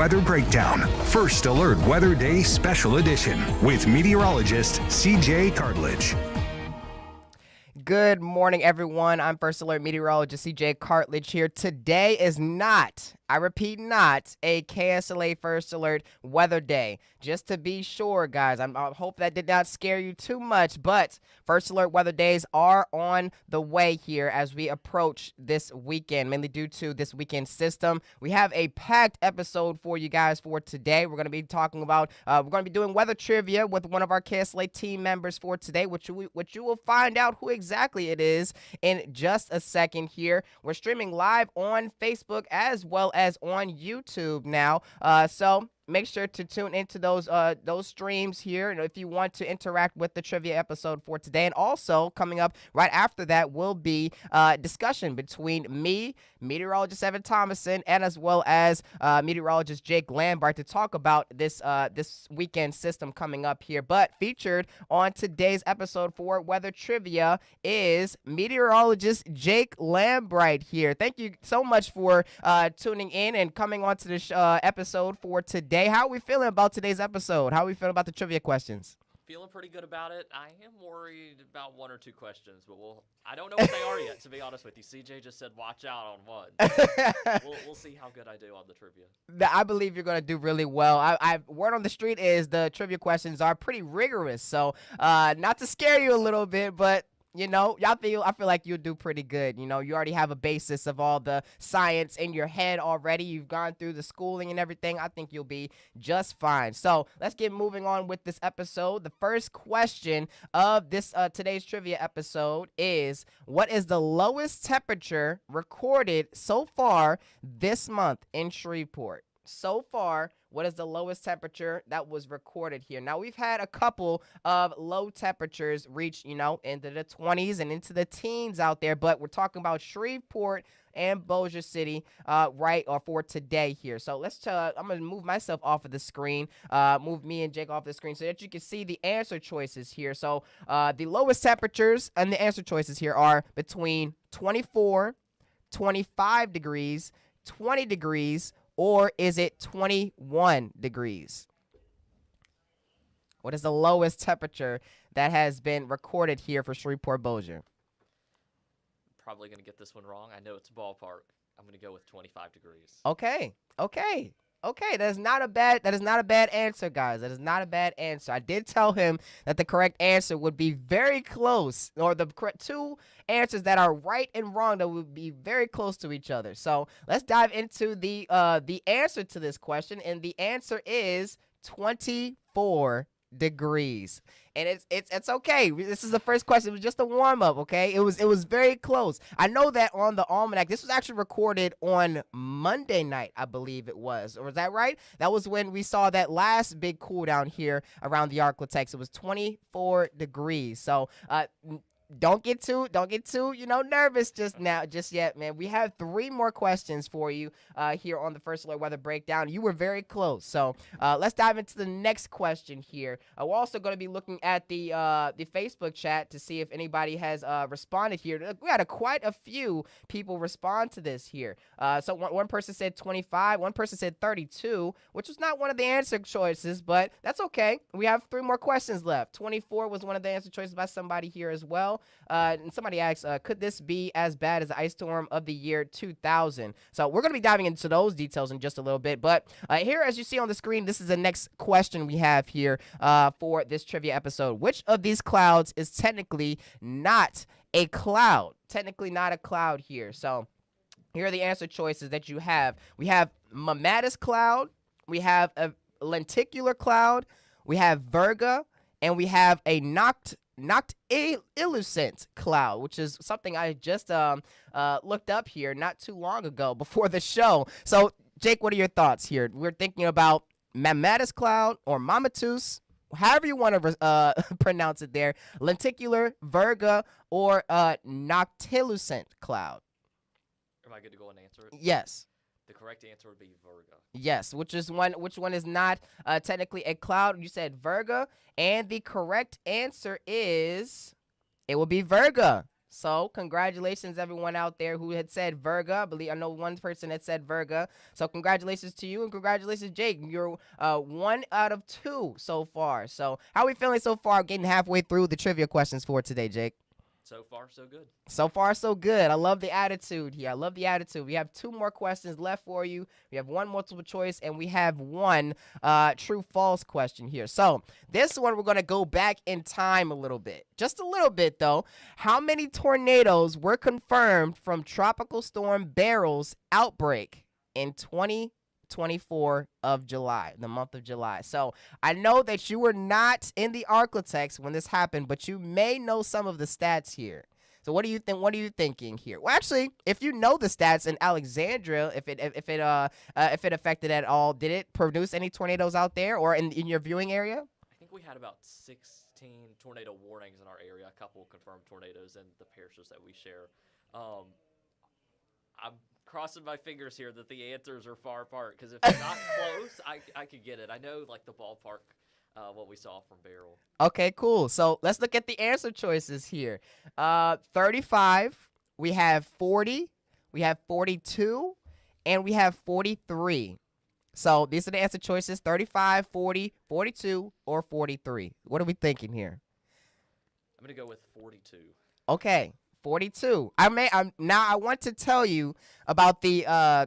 Weather Breakdown, First Alert Weather Day Special Edition with meteorologist CJ Cartledge. Good morning, everyone. I'm First Alert meteorologist CJ Cartledge here. Today is not, I repeat, not a KSLA First Alert weather day. Just to be sure, guys, I hope that did not scare you too much, but First Alert weather days are on the way here as we approach this weekend, mainly due to this weekend system. We have a packed episode for you guys for today. We're going to be talking about, we're going to be doing weather trivia with one of our KSLA team members for today, which you will find out who exactly it is in just a second here. We're streaming live on Facebook as well as on YouTube now. So make sure to tune into those streams here, and if you want to interact with the trivia episode for today. And also coming up right after that will be discussion between me, meteorologist Evan Thomason, and as well as meteorologist Jake Lambright to talk about this weekend system coming up here. But featured on today's episode for weather trivia is meteorologist Jake Lambright here. Thank you so much for tuning in and coming on to this episode for today. How are we feeling about today's episode? How are we feeling about the trivia questions? Feeling pretty good about it. I am worried about one or two questions, but I don't know what they are yet, to be honest with you. CJ just said watch out on one. We'll see how good I do on the trivia. I believe you're going to do really well. Word on the street is the trivia questions are pretty rigorous, so not to scare you a little bit, but you know, I feel like you'll do pretty good. You know, you already have a basis of all the science in your head already. You've gone through the schooling and everything. I think you'll be just fine. So let's get moving on with this episode. The first question of this today's trivia episode is, what is the lowest temperature recorded so far this month in Shreveport? So far, what is the lowest temperature that was recorded here? Now, we've had a couple of low temperatures reach, into the 20s and into the teens out there, but we're talking about Shreveport and Bossier City, for today here. So I'm going to move myself off of the screen, move me and Jake off the screen so that you can see the answer choices here. So the lowest temperatures and the answer choices here are between 24, 25 degrees, 20 degrees, or is it 21 degrees? What is the lowest temperature that has been recorded here for Shreveport Bossier? Probably going to get this one wrong. I know it's ballpark. I'm going to go with 25 degrees. Okay. That is not a bad answer, guys. That is not a bad answer. I did tell him that the correct answer would be very close, or the correct two answers that are right and wrong that would be very close to each other. So let's dive into the answer to this question, and the answer is 24 degrees. And it's okay. This is the first question. It was just a warm up, okay? It was very close. I know that on the almanac, this was actually recorded on Monday night, I believe it was. Or was that right? That was when we saw that last big cool down here around the Arklatex. It was 24 degrees. So don't get too nervous just yet, man. We have 3 more questions for you here on the First Alert Weather Breakdown. You were very close. So let's dive into the next question here. We're also going to be looking at the Facebook chat to see if anybody has responded here. We had quite a few people respond to this here. So one person said 25, one person said 32, which was not one of the answer choices, but that's okay. We have 3 more questions left. 24 was one of the answer choices by somebody here as well. And somebody asks, could this be as bad as the ice storm of the year 2000? So we're going to be diving into those details in just a little bit. But here, as you see on the screen, this is the next question we have here for this trivia episode. Which of these clouds is technically not a cloud? Technically not a cloud here. So here are the answer choices that you have. We have mammatus cloud. We have a lenticular cloud. We have virga. And we have a noctilucent cloud, which is something I just looked up here not too long ago before the show. So, Jake, what are your thoughts here? We're thinking about mammatus cloud or mammatus, however you want to pronounce it there, lenticular, virga, or noctilucent cloud. Am I good to go and answer it? Yes. The correct answer would be virga. Yes, which one is not technically a cloud? You said virga, and the correct answer is it will be virga. So congratulations, everyone out there who had said Virga. I know one person had said Virga. So congratulations to you, and congratulations, Jake. You're 1 out of 2 so far. So how are we feeling so far? Getting halfway through the trivia questions for today, Jake. So far, so good. So far, so good. I love the attitude here. I love the attitude. We have 2 more questions left for you. We have 1 multiple choice, and we have 1 true-false question here. So this one, we're going to go back in time a little bit. Just a little bit, though. How many tornadoes were confirmed from Tropical Storm Beryl's outbreak in 2024 of July, the month of July? So I know that you were not in the Arklatex when this happened, but you may know some of the stats here. So what do you think? What are you thinking here? Well, actually, if you know the stats in Alexandria, if it affected at all, did it produce any tornadoes out there or in your viewing area? I think we had about 16 tornado warnings in our area, a couple confirmed tornadoes in the parishes that we share. I'm crossing my fingers here that the answers are far apart, because if they're not close, I could get it. I know, like, the ballpark, what we saw from Beryl. Okay, cool. So let's look at the answer choices here. 35, we have 40, we have 42, and we have 43. So these are the answer choices: 35, 40, 42, or 43. What are we thinking here? I'm going to go with 42. Okay. 42. I want to tell you about the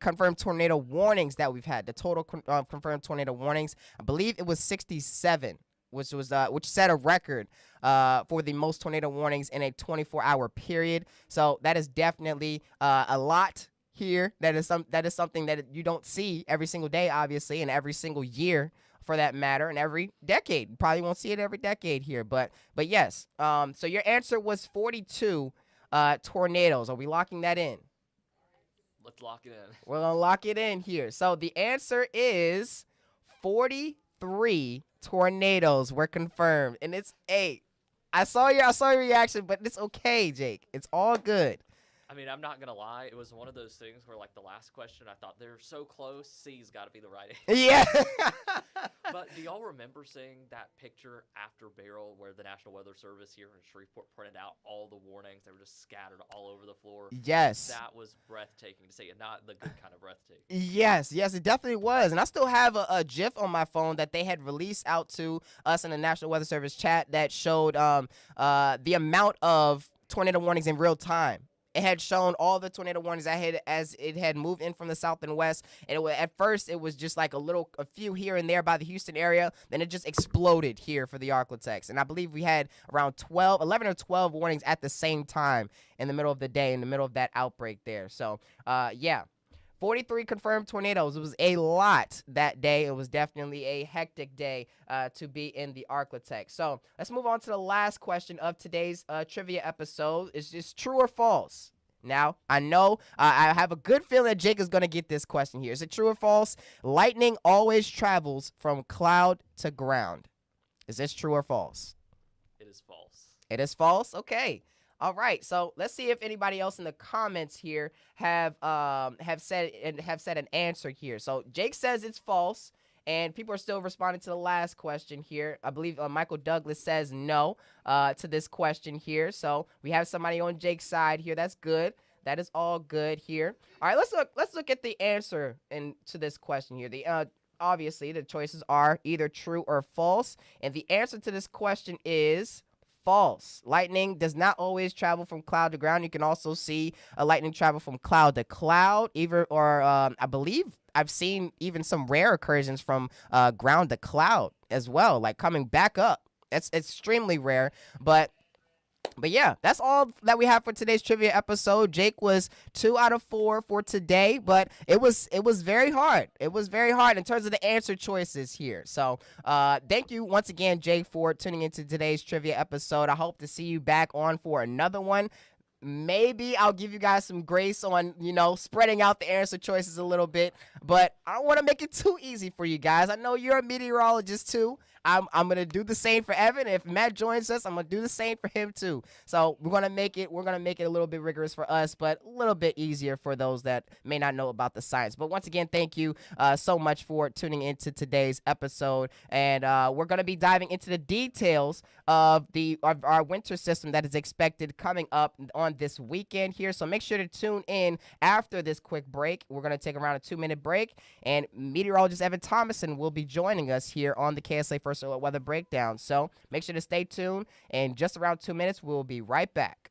confirmed tornado warnings that we've had. The total confirmed tornado warnings, I believe it was 67, which set a record for the most tornado warnings in a 24-hour period. So that is definitely a lot here. That is something that you don't see every single day, obviously, and every single year, for that matter, and every decade. You probably won't see it every decade here, but yes. So your answer was 42 tornadoes. Are we locking that in? Let's lock it in. We're gonna lock it in here. So the answer is 43 tornadoes were confirmed, and it's 8. I saw your reaction, but it's okay, Jake. It's all good. I mean, I'm not going to lie. It was one of those things where, like, the last question, I thought they're so close. C's got to be the right answer. Yeah. But do y'all remember seeing that picture after Beryl where the National Weather Service here in Shreveport printed out all the warnings? They were just scattered all over the floor. Yes. That was breathtaking to see, and not the good kind of breathtaking. Yes, it definitely was. And I still have a GIF on my phone that they had released out to us in the National Weather Service chat that showed the amount of tornado warnings in real time. It had shown all the tornado warnings as it had moved in from the south and west. And at first, it was just like a few here and there by the Houston area. Then it just exploded here for the Arklatex. And I believe we had around 11 or 12 warnings at the same time in the middle of the day, in the middle of that outbreak there. So, yeah. 43 confirmed tornadoes. It was a lot that day. It was definitely a hectic day to be in the Arklatex. So let's move on to the last question of today's trivia episode. Is this true or false? Now, I know I have a good feeling that Jake is going to get this question here. Is it true or false? Lightning always travels from cloud to ground. Is this true or false? It is false. It is false? Okay. All right, so let's see if anybody else in the comments here have said an answer here. So Jake says it's false, and people are still responding to the last question here. I believe Michael Douglas says no to this question here. So we have somebody on Jake's side here. That's good. That is all good here. All right, let's look at the answer to this question here. Obviously the choices are either true or false, and the answer to this question is false. Lightning does not always travel from cloud to ground. You can also see lightning travel from cloud to cloud, I believe I've seen even some rare incursions from ground to cloud as well, like coming back up. That's extremely rare, but yeah, that's all that we have for today's trivia episode. Jake was 2 out of 4 for today, but it was very hard. It was very hard in terms of the answer choices here. So thank you once again, Jake, for tuning into today's trivia episode. I hope to see you back on for another one. Maybe I'll give you guys some grace on, spreading out the answer choices a little bit, but I don't want to make it too easy for you guys. I know you're a meteorologist too. I'm gonna do the same for Evan. If Matt joins us, I'm gonna do the same for him too. So we're gonna make it a little bit rigorous for us, but a little bit easier for those that may not know about the science. But once again, thank you so much for tuning into today's episode, and we're gonna be diving into the details of our winter system that is expected coming up on this weekend here. So make sure to tune in after this quick break. We're gonna take around a 2-minute break, and meteorologist Evan Thomason will be joining us here on the KSA First Alert Weather Breakdown. So make sure to stay tuned. In just around 2 minutes, we'll be right back.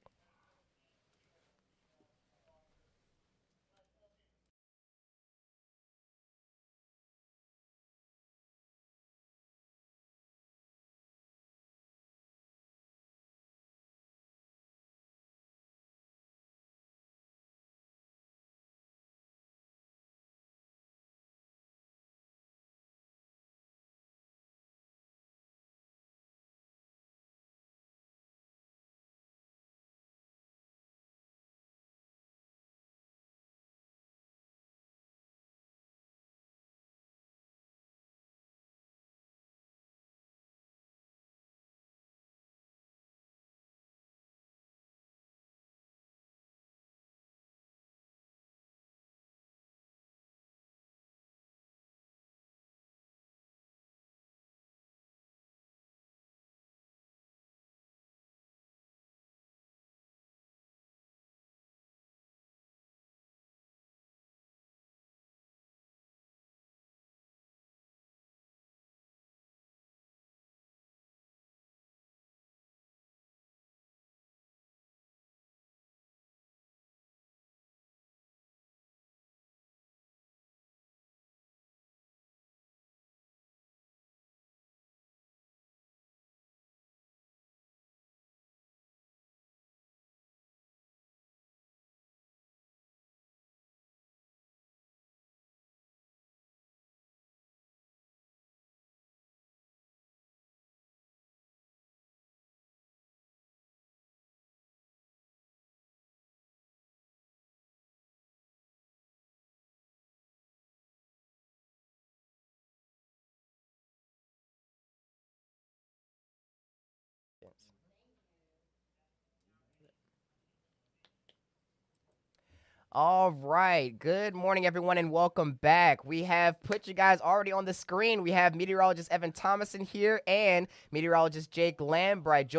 All right. Good morning, everyone, and welcome back. We have put you guys already on the screen. We have meteorologist Evan Thomason here and meteorologist Jake Lambright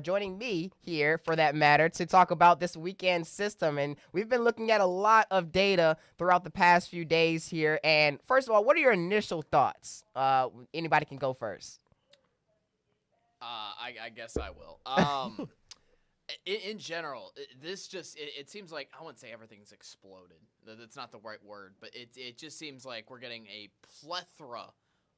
joining me here, for that matter, to talk about this weekend system. And we've been looking at a lot of data throughout the past few days here. And first of all, what are your initial thoughts? Anybody can go first. I guess I will. In general, it seems like, I wouldn't say everything's exploded. That's not the right word, but it just seems like we're getting a plethora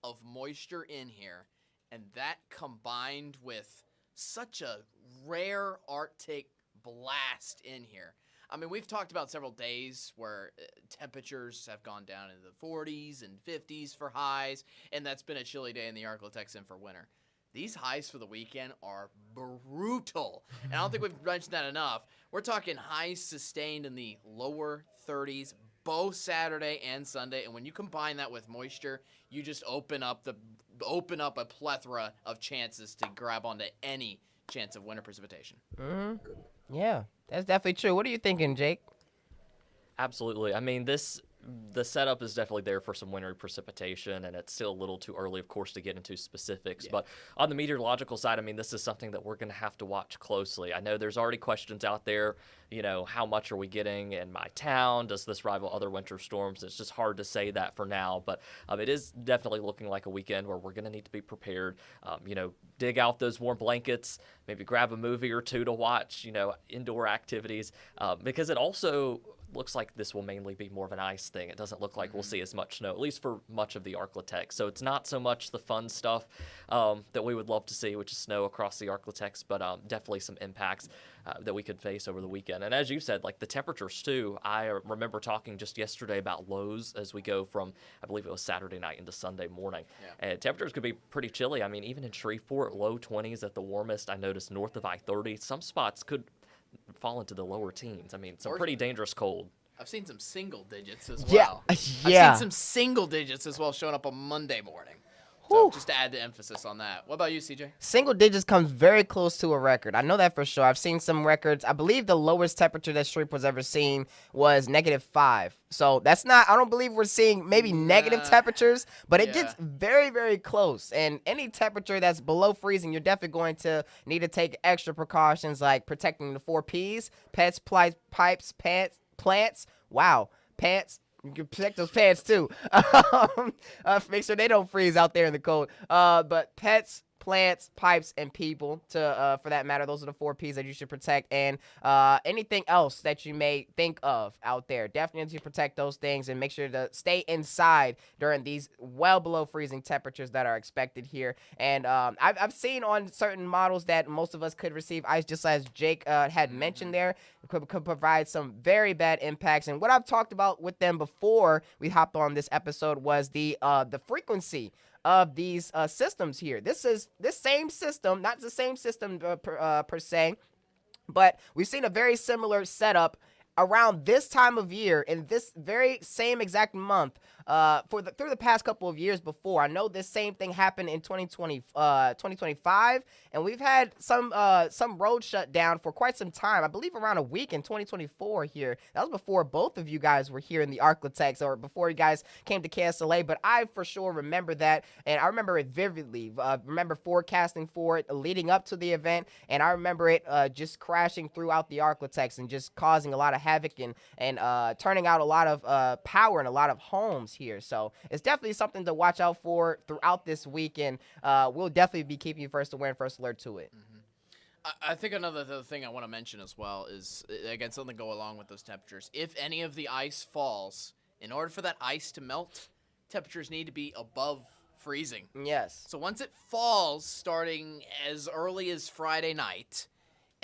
of moisture in here, and that combined with such a rare Arctic blast in here. I mean, we've talked about several days where temperatures have gone down into the 40s and 50s for highs, and that's been a chilly day in the Arctic for winter. These highs for the weekend are brutal. And I don't think we've mentioned that enough. We're talking highs sustained in the lower 30s both Saturday and Sunday. And when you combine that with moisture, you just open up a plethora of chances to grab onto any chance of winter precipitation. Mm-hmm. Yeah, that's definitely true. What are you thinking, Jake? Absolutely. I mean, the setup is definitely there for some wintry precipitation, and it's still a little too early, of course, to get into specifics. Yeah. But on the meteorological side, I mean, this is something that we're going to have to watch closely. I know there's already questions out there, how much are we getting in my town? Does this rival other winter storms? It's just hard to say that for now, but it is definitely looking like a weekend where we're going to need to be prepared. Dig out those warm blankets, maybe grab a movie or two to watch, indoor activities, because it also looks like this will mainly be more of an ice thing. It doesn't look like we'll see as much snow, at least for much of the Arctic. So it's not so much the fun stuff that we would love to see, which is snow across the Arctic, but definitely some impacts that we could face over the weekend. And as you said, like the temperatures too, I remember talking just yesterday about lows as we go from, I believe it was Saturday night into Sunday morning. Yeah. And temperatures could be pretty chilly. I mean, even in Shreveport, low 20s at the warmest. I noticed north of I-30, some spots could fall into the lower teens. I mean, some pretty dangerous cold. I've seen some single digits as well. Yeah. I've seen some single digits as well showing up on Monday morning. Whew. just to add the emphasis on that. What about you, CJ? Single digits comes very close to a record. I know that for sure. I've seen some records. I believe the lowest temperature that Shreveport's ever seen was -5. So that's not, I don't believe we're seeing maybe negative temperatures, but it gets very, very close. And any temperature that's below freezing, you're definitely going to need to take extra precautions like protecting the 4 Ps, pets, pipes, pants, plants. Wow, pants. You can protect those pants too. Make sure they don't freeze out there in the cold. But pets, plants, pipes, and people, for that matter, those are the 4 Ps that you should protect. And anything else that you may think of out there, definitely need to protect those things and make sure to stay inside during these well below freezing temperatures that are expected here. And I've seen on certain models that most of us could receive ice, just as Jake had mentioned there, could provide some very bad impacts. And what I've talked about with them before we hopped on this episode was the frequency of these systems here. This same system, not the same system per se, but we've seen a very similar setup around this time of year in this very same exact month through the past couple of years before. I know this same thing happened in 2025, and we've had some road shut down for quite some time. I believe around a week in 2024 here. That was before both of you guys were here in the Arklatex, or before you guys came to KSLA, but I for sure remember that, and I remember it vividly. Remember forecasting for it leading up to the event, and I remember it just crashing throughout the Arklatex and just causing a lot of havoc and turning out a lot of power in a lot of homes here. So it's definitely something to watch out for throughout this week, and we'll definitely be keeping you first aware and first alert to it. I think another thing I want to mention as well is, again, something to go along with those temperatures. If any of the ice falls, in order for that ice to melt, temperatures need to be above freezing. Yes. So once it falls, starting as early as Friday night,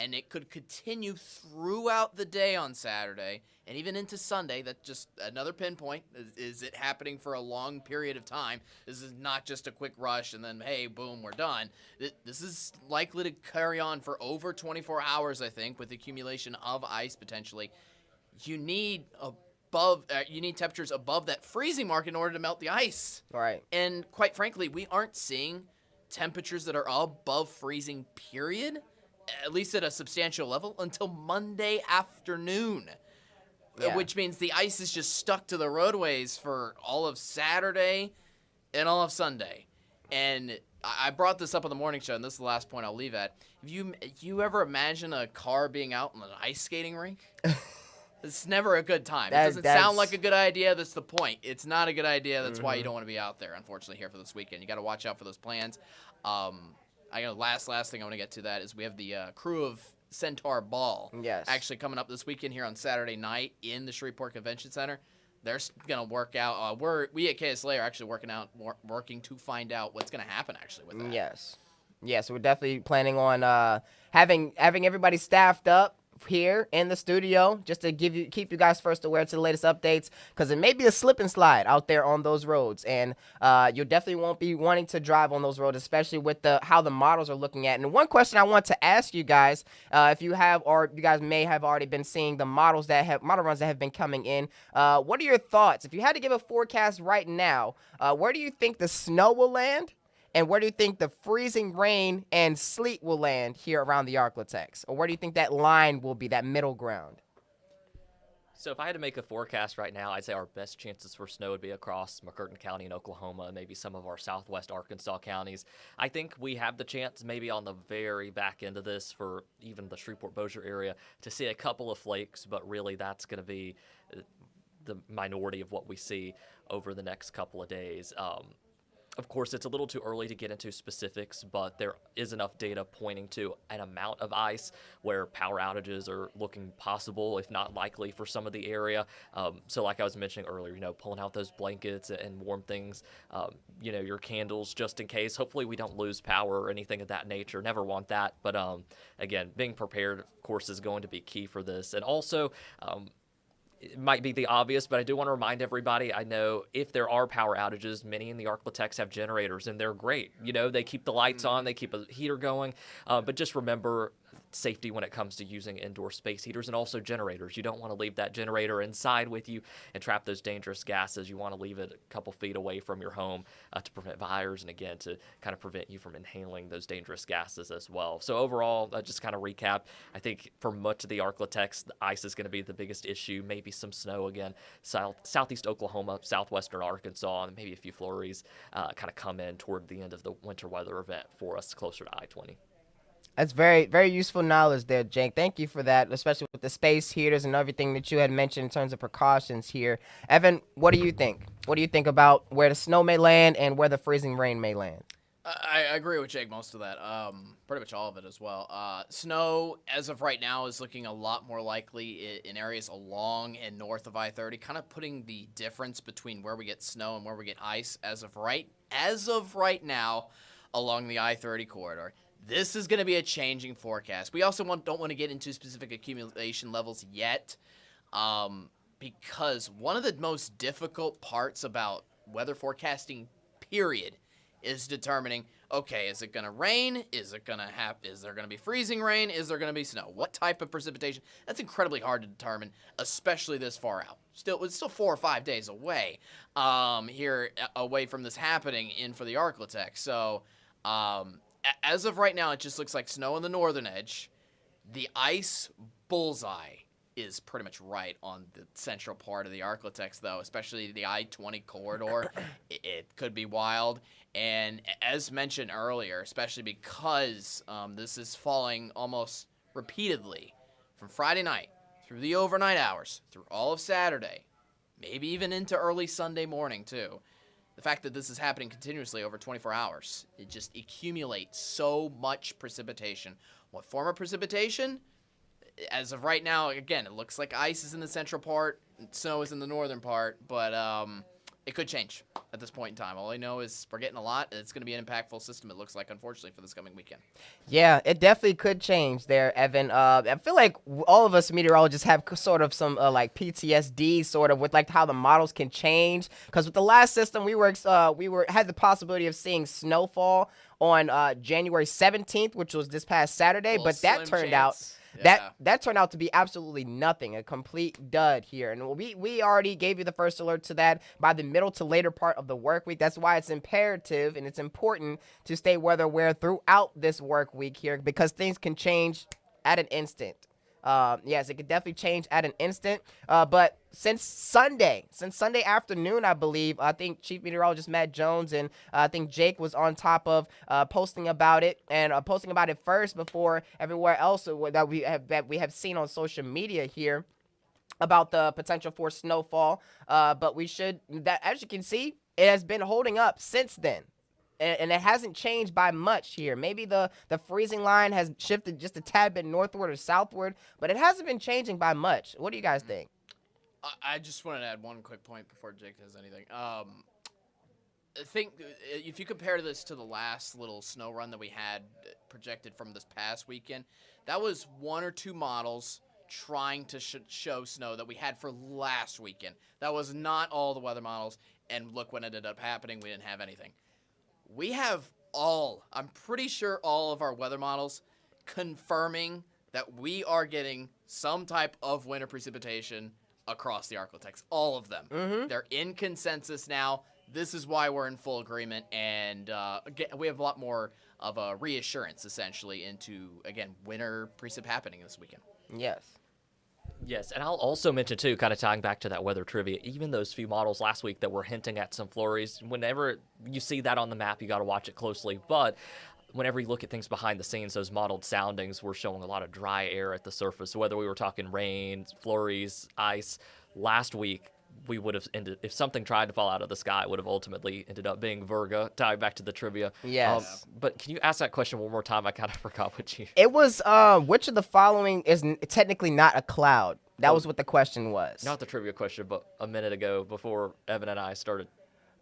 and it could continue throughout the day on Saturday and even into Sunday. That's just another pinpoint. Is it happening for a long period of time? This is not just a quick rush and then, hey, boom, we're done. This is likely to carry on for over 24 hours, I think, with accumulation of ice potentially. You need temperatures above that freezing mark in order to melt the ice. Right. And quite frankly, we aren't seeing temperatures that are above freezing, period, at least at a substantial level, until Monday afternoon, which means the ice is just stuck to the roadways for all of Saturday and all of Sunday. And I brought this up on the morning show, and this is the last point I'll leave at. If you ever imagine a car being out on an ice skating rink? It's never a good time. It doesn't sound like a good idea. That's the point. It's not a good idea. That's why you don't want to be out there, unfortunately, here for this weekend. You got to watch out for those plans. I know last thing I want to get to that is we have the crew of Centaur Ball actually coming up this weekend here on Saturday night in the Shreveport Convention Center. They're going to work out. We at KSLA are actually working to find out what's going to happen actually with that. Yes, we're definitely planning on having everybody staffed up here in the studio just to keep you guys first aware to the latest updates, because it may be a slip and slide out there on those roads, and you definitely won't be wanting to drive on those roads, especially with how the models are looking at. And one question I want to ask you guys, if you have, or you guys may have already been seeing the model runs that have been coming in, what are your thoughts? If you had to give a forecast right now, where do you think the snow will land? And where do you think the freezing rain and sleet will land here around the Arklatex? Or where do you think that line will be, that middle ground? So if I had to make a forecast right now, I'd say our best chances for snow would be across McCurtain County in Oklahoma and maybe some of our southwest Arkansas counties. I think we have the chance maybe on the very back end of this for even the Shreveport-Bossier area to see a couple of flakes, but really that's going to be the minority of what we see over the next couple of days. Of course, it's a little too early to get into specifics, but there is enough data pointing to an amount of ice where power outages are looking possible, if not likely, for some of the area. So like I was mentioning earlier, pulling out those blankets and warm things, your candles just in case. Hopefully we don't lose power or anything of that nature. Never want that. But again, being prepared, of course, is going to be key for this. And also, it might be the obvious, but I do want to remind everybody, I know if there are power outages, many in the Arklatex have generators, and they're great. They keep the lights on, they keep a heater going, but just remember safety when it comes to using indoor space heaters and also generators. You don't want to leave that generator inside with you and trap those dangerous gases. You want to leave it a couple feet away from your home to prevent fires and, again, to kind of prevent you from inhaling those dangerous gases as well. So overall, just kind of recap, I think for much of the Arklatex, the ice is going to be the biggest issue, maybe some snow again, southeast Oklahoma, southwestern Arkansas, and maybe a few flurries kind of come in toward the end of the winter weather event for us closer to I-20. That's very, very useful knowledge there, Jake. Thank you for that, especially with the space heaters and everything that you had mentioned in terms of precautions here. Evan, what do you think? What do you think about where the snow may land and where the freezing rain may land? I agree with Jake most of that. Pretty much all of it as well. Snow, as of right now, is looking a lot more likely in areas along and north of I-30, kind of putting the difference between where we get snow and where we get ice as of right now along the I-30 corridor. This is going to be a changing forecast. We also don't want to get into specific accumulation levels yet, because one of the most difficult parts about weather forecasting, period, is determining, okay, is it going to rain? Is there going to be freezing rain? Is there going to be snow? What type of precipitation? That's incredibly hard to determine, especially this far out. It's still 4 or 5 days away here away from this happening in for the Arklatex. So as of right now, it just looks like snow on the northern edge. The ice bullseye is pretty much right on the central part of the Arklatex, though, especially the I-20 corridor. It could be wild. And as mentioned earlier, especially because this is falling almost repeatedly from Friday night through the overnight hours, through all of Saturday, maybe even into early Sunday morning, too. The fact that this is happening continuously over 24 hours, it just accumulates so much precipitation. What form of precipitation? As of right now, again, it looks like ice is in the central part, and snow is in the northern part, but it could change at this point in time. All I know is we're getting a lot, and it's going to be an impactful system, it looks like, unfortunately, for this coming weekend. Yeah, it definitely could change there, Evan. I feel like all of us meteorologists have sort of some like PTSD, sort of with like how the models can change. Because with the last system, we had the possibility of seeing snowfall on January 17th, which was this past Saturday, but that turned out. That turned out to be absolutely nothing, a complete dud here. And we already gave you the first alert to that by the middle to later part of the work week. That's why it's imperative and it's important to stay weather aware throughout this work week here, because things can change at an instant. Yes, it could definitely change at an instant. But since Sunday afternoon, I believe, I think Chief Meteorologist Matt Jones and I think Jake was on top of posting about it and posting about it first before everywhere else that we have seen on social media here about the potential for snowfall. But as you can see, it has been holding up since then. And it hasn't changed by much here. Maybe the freezing line has shifted just a tad bit northward or southward, but it hasn't been changing by much. What do you guys think? I just wanted to add one quick point before Jake has anything. I think if you compare this to the last little snow run that we had projected from this past weekend, that was 1 or 2 models trying to show snow that we had for last weekend. That was not all the weather models, and look what ended up happening. We didn't have anything. We have I'm pretty sure all of our weather models confirming that we are getting some type of winter precipitation across the Arklatex. All of them. Mm-hmm. They're in consensus now. This is why we're in full agreement, and we have a lot more of a reassurance, essentially, into, again, winter precip happening this weekend. Yes. Yes, and I'll also mention, too, kind of tying back to that weather trivia, even those few models last week that were hinting at some flurries, whenever you see that on the map, you got to watch it closely. But whenever you look at things behind the scenes, those modeled soundings were showing a lot of dry air at the surface. So whether we were talking rain, flurries, ice, last week, we would have ended, if something tried to fall out of the sky, it would have ultimately ended up being Virga, tying back to the trivia. Yes. But can you ask that question one more time? I kind of forgot what you... It was, which of the following is technically not a cloud? That was what the question was. Not the trivia question, but a minute ago before Evan and I started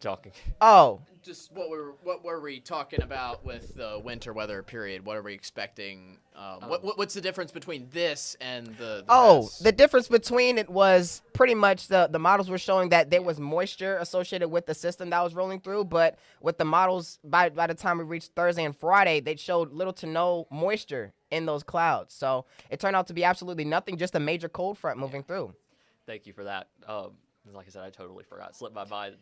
talking. Oh, Just what were we talking about with the winter weather period? What are we expecting? What's the difference between this and the past? the difference between it was pretty much the models were showing that there was moisture associated with the system that was rolling through, but with the models, by the time we reached Thursday and Friday, they showed little to no moisture in those clouds. So it turned out to be absolutely nothing, just a major cold front moving through. Thank you for that. Like I said, I totally forgot. Slipped my mind.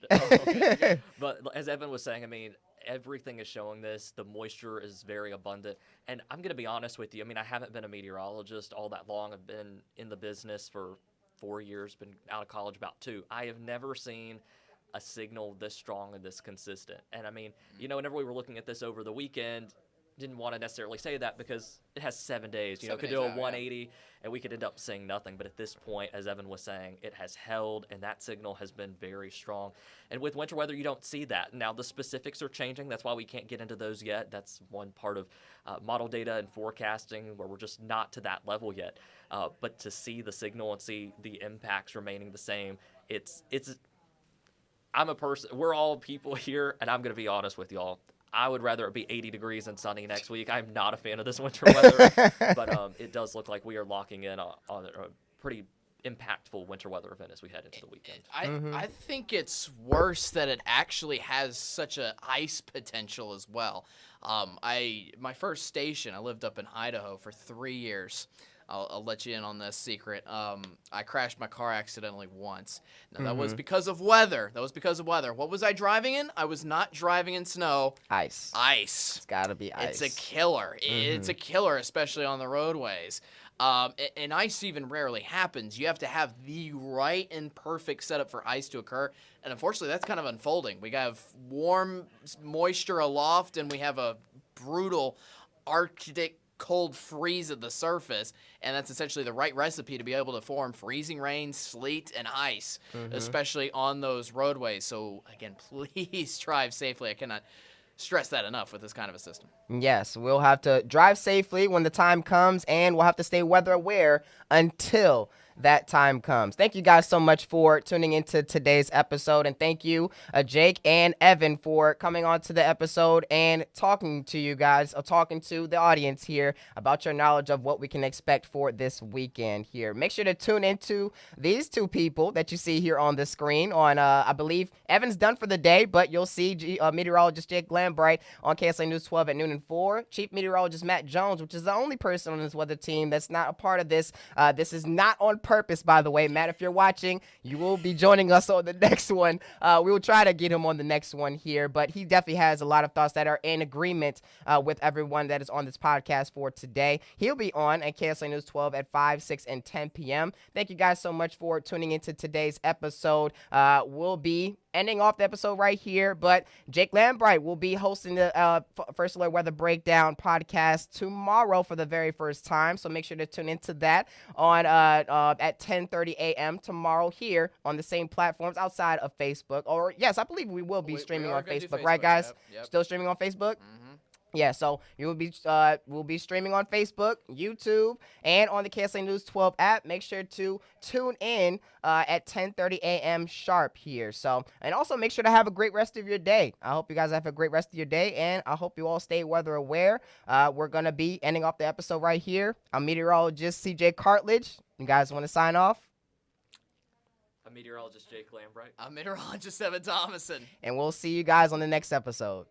But as Evan was saying, I mean, everything is showing this. The moisture is very abundant. And I'm going to be honest with you. I mean, I haven't been a meteorologist all that long. I've been in the business for 4 years, been out of college about 2. I have never seen a signal this strong and this consistent. And I mean, whenever we were looking at this over the weekend, didn't want to necessarily say that because it has 7 days. Could do a 180 and we could end up saying nothing. But at this point, as Evan was saying, it has held and that signal has been very strong. And with winter weather, you don't see that. Now, the specifics are changing. That's why we can't get into those yet. That's one part of model data and forecasting where we're just not to that level yet. But to see the signal and see the impacts remaining the same, I'm a person, we're all people here, and I'm going to be honest with y'all. I would rather it be 80 degrees and sunny next week. I'm not a fan of this winter weather, but it does look like we are locking in on a pretty impactful winter weather event as we head into the weekend. I think it's worse that it actually has such a ice potential as well. My first station, I lived up in Idaho for 3 years. I'll let you in on this secret. I crashed my car accidentally once. Now, that was because of weather. What was I driving in? I was not driving in snow. Ice. It's got to be ice. It's a killer. It's a killer, especially on the roadways. And ice even rarely happens. You have to have the right and perfect setup for ice to occur. And unfortunately, that's kind of unfolding. We have warm moisture aloft, and we have a brutal Arctic cold freeze at the surface, and that's essentially the right recipe to be able to form freezing rain, sleet, and ice, especially on those roadways. So again, please drive safely. I cannot stress that enough with this kind of a system. Yes, we'll have to drive safely when the time comes, and we'll have to stay weather aware until that time comes. Thank you guys so much for tuning into today's episode, and thank you, Jake and Evan, for coming on to the episode and talking to you guys, talking to the audience here about your knowledge of what we can expect for this weekend here. Make sure to tune into these two people that you see here on the screen. On I believe Evan's done for the day, but you'll see meteorologist Jake Lambright on KSA News 12 at noon and 4. Chief meteorologist Matt Jones, which is the only person on this weather team that's not a part of this. This is not on purpose, by the way. Matt, if you're watching, you will be joining us on the next one. We will try to get him on the next one here, but he definitely has a lot of thoughts that are in agreement with everyone that is on this podcast for today. He'll be on at KSA News 12 at 5, 6, and 10 p.m. Thank you guys so much for tuning into today's episode. We'll be ending off the episode right here, but Jake Lambright will be hosting the First Alert Weather Breakdown podcast tomorrow for the very first time, so make sure to tune into that on at 10:30 a.m. tomorrow here on the same platforms outside of Facebook. Or yes, I believe we will be streaming on Facebook, right, guys? Yep. Still streaming on Facebook? Yeah, so you will be we'll be streaming on Facebook, YouTube, and on the KSA News 12 app. Make sure to tune in at 10:30 a.m. sharp here. So, and also make sure to have a great rest of your day. I hope you guys have a great rest of your day, and I hope you all stay weather aware. We're gonna be ending off the episode right here. I'm meteorologist CJ Cartledge. You guys want to sign off? I'm meteorologist Jake Lambright. I'm meteorologist Evan Thomason. And we'll see you guys on the next episode.